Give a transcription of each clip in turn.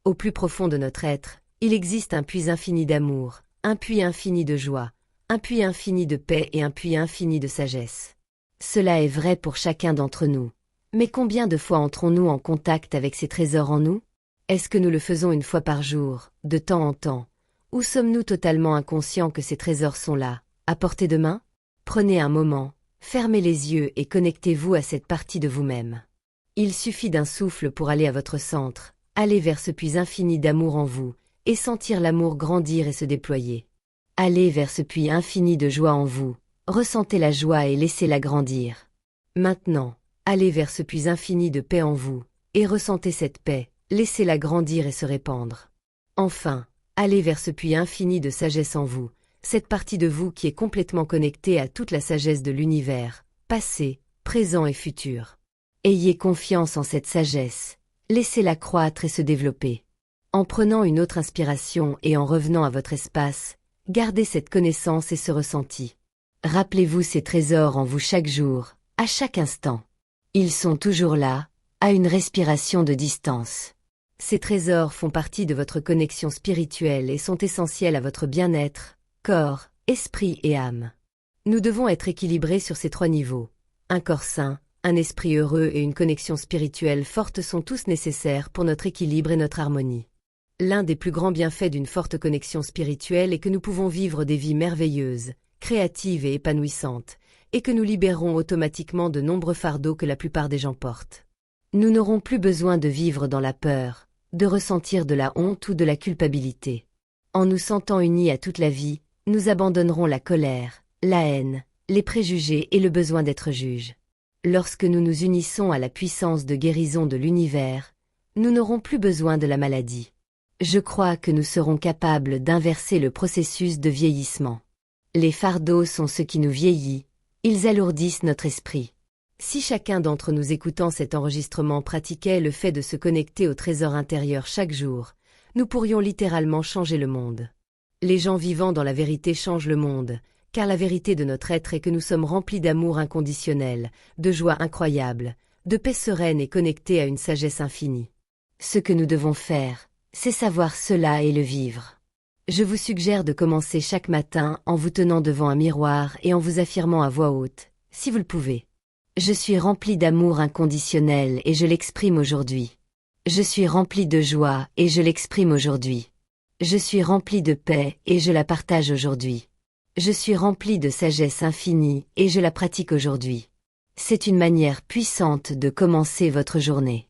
Au plus profond de notre être, il existe un puits infini d'amour, un puits infini de joie, un puits infini de paix et un puits infini de sagesse. Cela est vrai pour chacun d'entre nous. Mais combien de fois entrons-nous en contact avec ces trésors en nous? Est-ce que nous le faisons une fois par jour, de temps en temps? Ou sommes-nous totalement inconscients que ces trésors sont là, à portée de main? Prenez un moment, fermez les yeux et connectez-vous à cette partie de vous-même. Il suffit d'un souffle pour aller à votre centre, aller vers ce puits infini d'amour en vous, et sentir l'amour grandir et se déployer. Allez vers ce puits infini de joie en vous, ressentez la joie et laissez-la grandir. Maintenant, allez vers ce puits infini de paix en vous, et ressentez cette paix, laissez-la grandir et se répandre. Enfin, allez vers ce puits infini de sagesse en vous, cette partie de vous qui est complètement connectée à toute la sagesse de l'univers, passé, présent et futur. Ayez confiance en cette sagesse, laissez-la croître et se développer. En prenant une autre inspiration et en revenant à votre espace, gardez cette connaissance et ce ressenti. Rappelez-vous ces trésors en vous chaque jour, à chaque instant. Ils sont toujours là, à une respiration de distance. Ces trésors font partie de votre connexion spirituelle et sont essentiels à votre bien-être, corps, esprit et âme. Nous devons être équilibrés sur ces 3 niveaux. Un corps sain, un esprit heureux et une connexion spirituelle forte sont tous nécessaires pour notre équilibre et notre harmonie. L'un des plus grands bienfaits d'une forte connexion spirituelle est que nous pouvons vivre des vies merveilleuses, créatives et épanouissantes, et que nous libérons automatiquement de nombreux fardeaux que la plupart des gens portent. Nous n'aurons plus besoin de vivre dans la peur, de ressentir de la honte ou de la culpabilité. En nous sentant unis à toute la vie, nous abandonnerons la colère, la haine, les préjugés et le besoin d'être juge. Lorsque nous nous unissons à la puissance de guérison de l'univers, nous n'aurons plus besoin de la maladie. Je crois que nous serons capables d'inverser le processus de vieillissement. Les fardeaux sont ce qui nous vieillit, ils alourdissent notre esprit. Si chacun d'entre nous écoutant cet enregistrement pratiquait le fait de se connecter au trésor intérieur chaque jour, nous pourrions littéralement changer le monde. Les gens vivant dans la vérité changent le monde, car la vérité de notre être est que nous sommes remplis d'amour inconditionnel, de joie incroyable, de paix sereine et connectés à une sagesse infinie. Ce que nous devons faire, c'est savoir cela et le vivre. Je vous suggère de commencer chaque matin en vous tenant devant un miroir et en vous affirmant à voix haute, si vous le pouvez. Je suis rempli d'amour inconditionnel et je l'exprime aujourd'hui. Je suis rempli de joie et je l'exprime aujourd'hui. Je suis rempli de paix et je la partage aujourd'hui. Je suis rempli de sagesse infinie et je la pratique aujourd'hui. C'est une manière puissante de commencer votre journée.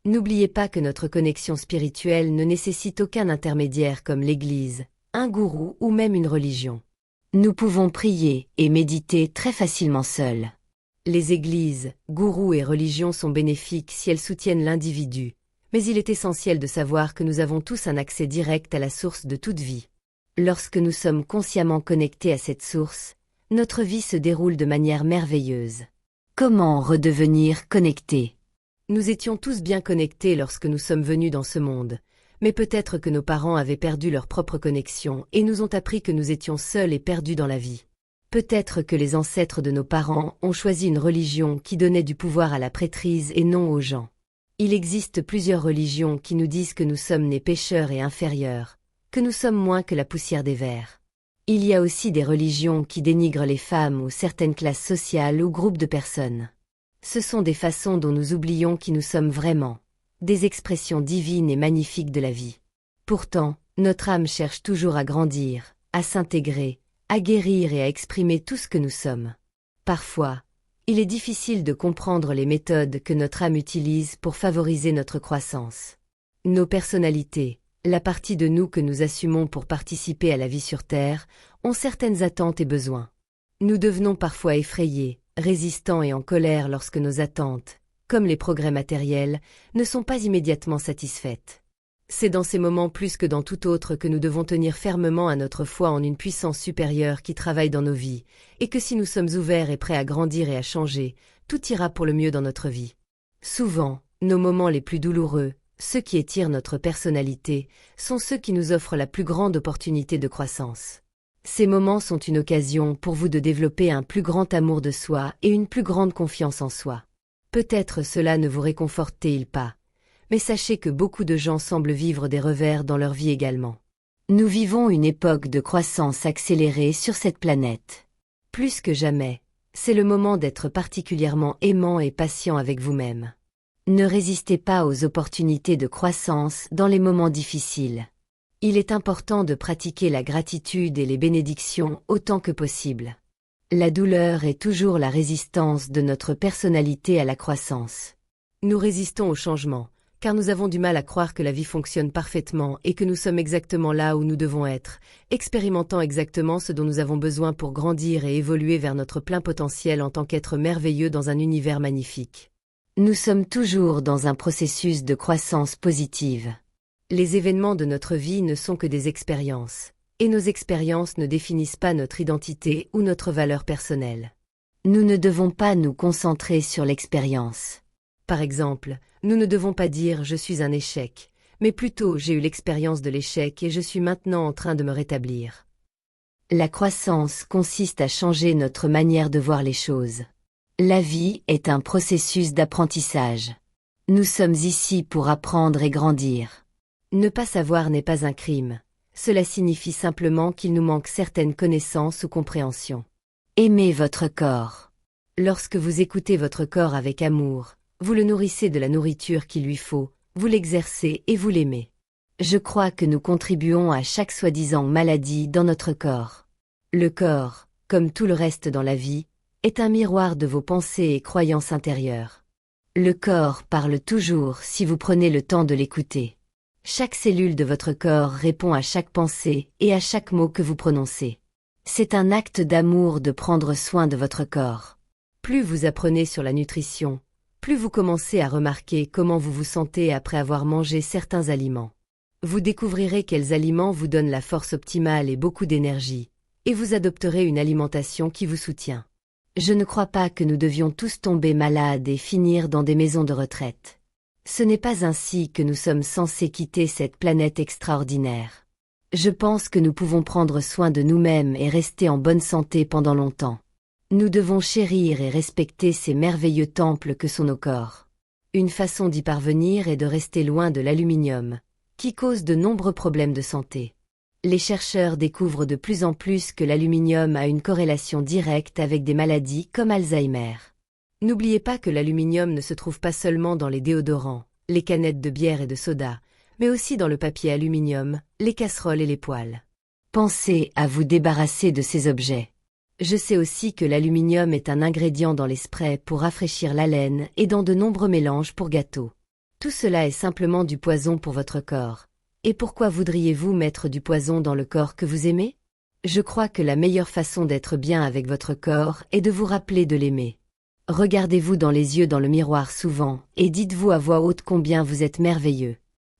N'oubliez pas que notre connexion spirituelle ne nécessite aucun intermédiaire comme l'Église, un gourou ou même une religion. Nous pouvons prier et méditer très facilement seuls. Les églises, gourous et religions sont bénéfiques si elles soutiennent l'individu, mais il est essentiel de savoir que nous avons tous un accès direct à la source de toute vie. Lorsque nous sommes consciemment connectés à cette source, notre vie se déroule de manière merveilleuse. Comment redevenir connectés? Nous étions tous bien connectés lorsque nous sommes venus dans ce monde, mais peut-être que nos parents avaient perdu leur propre connexion et nous ont appris que nous étions seuls et perdus dans la vie. Peut-être que les ancêtres de nos parents ont choisi une religion qui donnait du pouvoir à la prêtrise et non aux gens. Il existe plusieurs religions qui nous disent que nous sommes nés pécheurs et inférieurs, que nous sommes moins que la poussière des vers. Il y a aussi des religions qui dénigrent les femmes ou certaines classes sociales ou groupes de personnes. Ce sont des façons dont nous oublions qui nous sommes vraiment, des expressions divines et magnifiques de la vie. Pourtant, notre âme cherche toujours à grandir, à s'intégrer, à guérir et à exprimer tout ce que nous sommes. Parfois, il est difficile de comprendre les méthodes que notre âme utilise pour favoriser notre croissance. Nos personnalités, la partie de nous que nous assumons pour participer à la vie sur Terre, ont certaines attentes et besoins. Nous devenons parfois effrayés, résistants et en colère lorsque nos attentes, comme les progrès matériels, ne sont pas immédiatement satisfaites. C'est dans ces moments plus que dans tout autre que nous devons tenir fermement à notre foi en une puissance supérieure qui travaille dans nos vies, et que si nous sommes ouverts et prêts à grandir et à changer, tout ira pour le mieux dans notre vie. Souvent, nos moments les plus douloureux, ceux qui étirent notre personnalité, sont ceux qui nous offrent la plus grande opportunité de croissance. Ces moments sont une occasion pour vous de développer un plus grand amour de soi et une plus grande confiance en soi. Peut-être cela ne vous réconforte-t-il pas, mais sachez que beaucoup de gens semblent vivre des revers dans leur vie également. Nous vivons une époque de croissance accélérée sur cette planète. Plus que jamais, c'est le moment d'être particulièrement aimant et patient avec vous-même. Ne résistez pas aux opportunités de croissance dans les moments difficiles. Il est important de pratiquer la gratitude et les bénédictions autant que possible. La douleur est toujours la résistance de notre personnalité à la croissance. Nous résistons au changement, car nous avons du mal à croire que la vie fonctionne parfaitement et que nous sommes exactement là où nous devons être, expérimentant exactement ce dont nous avons besoin pour grandir et évoluer vers notre plein potentiel en tant qu'être merveilleux dans un univers magnifique. Nous sommes toujours dans un processus de croissance positive. Les événements de notre vie ne sont que des expériences, et nos expériences ne définissent pas notre identité ou notre valeur personnelle. Nous ne devons pas nous concentrer sur l'expérience. Par exemple, nous ne devons pas dire « je suis un échec », mais plutôt « j'ai eu l'expérience de l'échec et je suis maintenant en train de me rétablir ». La croissance consiste à changer notre manière de voir les choses. La vie est un processus d'apprentissage. Nous sommes ici pour apprendre et grandir. Ne pas savoir n'est pas un crime. Cela signifie simplement qu'il nous manque certaines connaissances ou compréhensions. Aimez votre corps. Lorsque vous écoutez votre corps avec amour, vous le nourrissez de la nourriture qu'il lui faut, vous l'exercez et vous l'aimez. Je crois que nous contribuons à chaque soi-disant maladie dans notre corps. Le corps, comme tout le reste dans la vie, est un miroir de vos pensées et croyances intérieures. Le corps parle toujours si vous prenez le temps de l'écouter. Chaque cellule de votre corps répond à chaque pensée et à chaque mot que vous prononcez. C'est un acte d'amour de prendre soin de votre corps. Plus vous apprenez sur la nutrition, plus vous commencez à remarquer comment vous vous sentez après avoir mangé certains aliments. Vous découvrirez quels aliments vous donnent la force optimale et beaucoup d'énergie, et vous adopterez une alimentation qui vous soutient. Je ne crois pas que nous devions tous tomber malades et finir dans des maisons de retraite. Ce n'est pas ainsi que nous sommes censés quitter cette planète extraordinaire. Je pense que nous pouvons prendre soin de nous-mêmes et rester en bonne santé pendant longtemps. Nous devons chérir et respecter ces merveilleux temples que sont nos corps. Une façon d'y parvenir est de rester loin de l'aluminium, qui cause de nombreux problèmes de santé. Les chercheurs découvrent de plus en plus que l'aluminium a une corrélation directe avec des maladies comme Alzheimer. N'oubliez pas que l'aluminium ne se trouve pas seulement dans les déodorants, les canettes de bière et de soda, mais aussi dans le papier aluminium, les casseroles et les poêles. Pensez à vous débarrasser de ces objets. Je sais aussi que l'aluminium est un ingrédient dans les sprays pour rafraîchir la laine et dans de nombreux mélanges pour gâteaux. Tout cela est simplement du poison pour votre corps. Et pourquoi voudriez-vous mettre du poison dans le corps que vous aimez? Je crois que la meilleure façon d'être bien avec votre corps est de vous rappeler de l'aimer. Regardez-vous dans les yeux dans le miroir souvent et dites-vous à voix haute combien vous êtes merveilleux.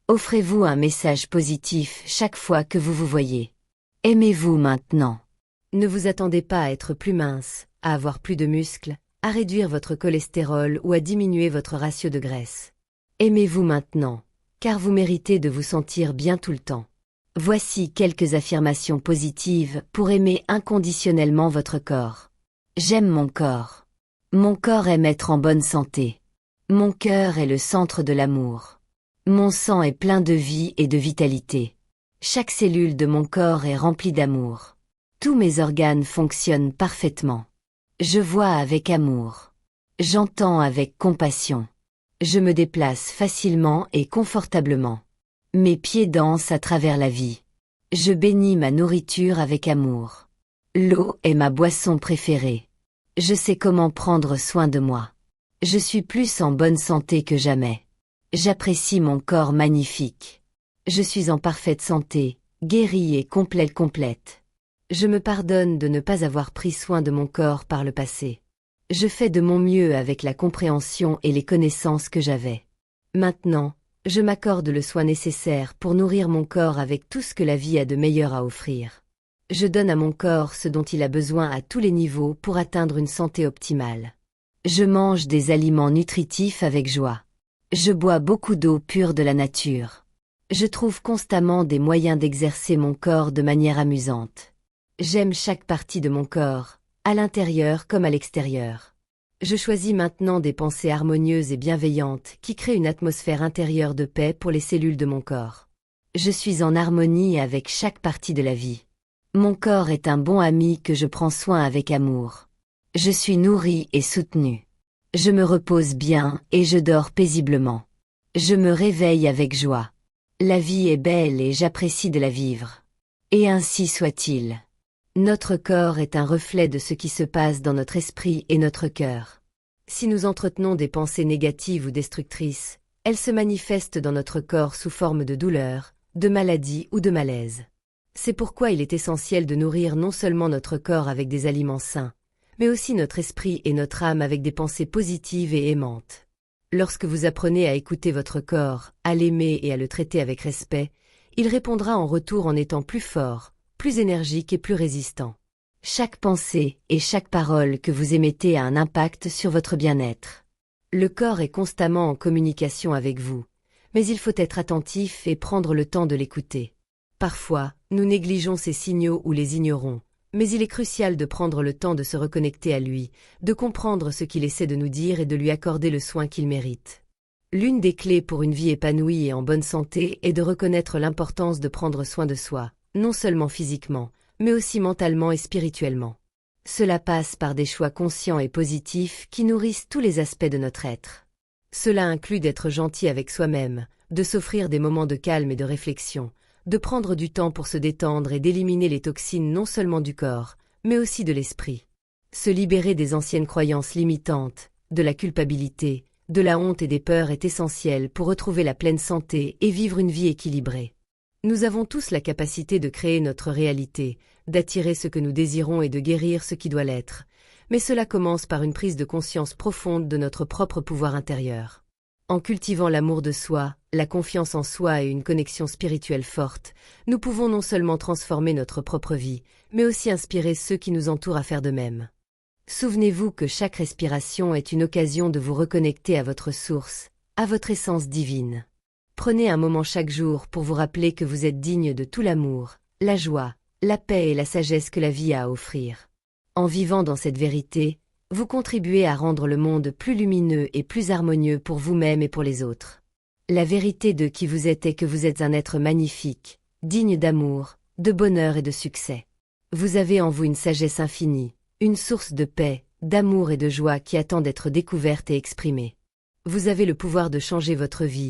Offrez-vous un message positif chaque fois que vous vous voyez. Aimez-vous maintenant. Ne vous attendez pas à être plus mince, à avoir plus de muscles, à réduire votre cholestérol ou à diminuer votre ratio de graisse. Aimez-vous maintenant, car vous méritez de vous sentir bien tout le temps. Voici quelques affirmations positives pour aimer inconditionnellement votre corps. J'aime mon corps. Mon corps aime être en bonne santé. Mon cœur est le centre de l'amour. Mon sang est plein de vie et de vitalité. Chaque cellule de mon corps est remplie d'amour. Tous mes organes fonctionnent parfaitement. Je vois avec amour. J'entends avec compassion. Je me déplace facilement et confortablement. Mes pieds dansent à travers la vie. Je bénis ma nourriture avec amour. L'eau est ma boisson préférée. Je sais comment prendre soin de moi. Je suis plus en bonne santé que jamais. J'apprécie mon corps magnifique. Je suis en parfaite santé, guérie et complète. Je me pardonne de ne pas avoir pris soin de mon corps par le passé. Je fais de mon mieux avec la compréhension et les connaissances que j'avais. Maintenant, je m'accorde le soin nécessaire pour nourrir mon corps avec tout ce que la vie a de meilleur à offrir. Je donne à mon corps ce dont il a besoin à tous les niveaux pour atteindre une santé optimale. Je mange des aliments nutritifs avec joie. Je bois beaucoup d'eau pure de la nature. Je trouve constamment des moyens d'exercer mon corps de manière amusante. J'aime chaque partie de mon corps, à l'intérieur comme à l'extérieur. Je choisis maintenant des pensées harmonieuses et bienveillantes qui créent une atmosphère intérieure de paix pour les cellules de mon corps. Je suis en harmonie avec chaque partie de la vie. Mon corps est un bon ami que je prends soin avec amour. Je suis nourri et soutenu. Je me repose bien et je dors paisiblement. Je me réveille avec joie. La vie est belle et j'apprécie de la vivre. Et ainsi soit-il. Notre corps est un reflet de ce qui se passe dans notre esprit et notre cœur. Si nous entretenons des pensées négatives ou destructrices, elles se manifestent dans notre corps sous forme de douleur, de maladie ou de malaise. C'est pourquoi il est essentiel de nourrir non seulement notre corps avec des aliments sains, mais aussi notre esprit et notre âme avec des pensées positives et aimantes. Lorsque vous apprenez à écouter votre corps, à l'aimer et à le traiter avec respect, il répondra en retour en étant plus fort, plus énergique et plus résistant. Chaque pensée et chaque parole que vous émettez a un impact sur votre bien-être. Le corps est constamment en communication avec vous, mais il faut être attentif et prendre le temps de l'écouter. Parfois, nous négligeons ces signaux ou les ignorons, mais il est crucial de prendre le temps de se reconnecter à lui, de comprendre ce qu'il essaie de nous dire et de lui accorder le soin qu'il mérite. L'une des clés pour une vie épanouie et en bonne santé est de reconnaître l'importance de prendre soin de soi, non seulement physiquement, mais aussi mentalement et spirituellement. Cela passe par des choix conscients et positifs qui nourrissent tous les aspects de notre être. Cela inclut d'être gentil avec soi-même, de s'offrir des moments de calme et de réflexion, de prendre du temps pour se détendre et d'éliminer les toxines non seulement du corps, mais aussi de l'esprit. Se libérer des anciennes croyances limitantes, de la culpabilité, de la honte et des peurs est essentiel pour retrouver la pleine santé et vivre une vie équilibrée. Nous avons tous la capacité de créer notre réalité, d'attirer ce que nous désirons et de guérir ce qui doit l'être, mais cela commence par une prise de conscience profonde de notre propre pouvoir intérieur. En cultivant l'amour de soi, la confiance en soi et une connexion spirituelle forte, nous pouvons non seulement transformer notre propre vie, mais aussi inspirer ceux qui nous entourent à faire de même. Souvenez-vous que chaque respiration est une occasion de vous reconnecter à votre source, à votre essence divine. Prenez un moment chaque jour pour vous rappeler que vous êtes digne de tout l'amour, la joie, la paix et la sagesse que la vie a à offrir. En vivant dans cette vérité, vous contribuez à rendre le monde plus lumineux et plus harmonieux pour vous-même et pour les autres. La vérité de qui vous êtes est que vous êtes un être magnifique, digne d'amour, de bonheur et de succès. Vous avez en vous une sagesse infinie, une source de paix, d'amour et de joie qui attend d'être découverte et exprimée. Vous avez le pouvoir de changer votre vie,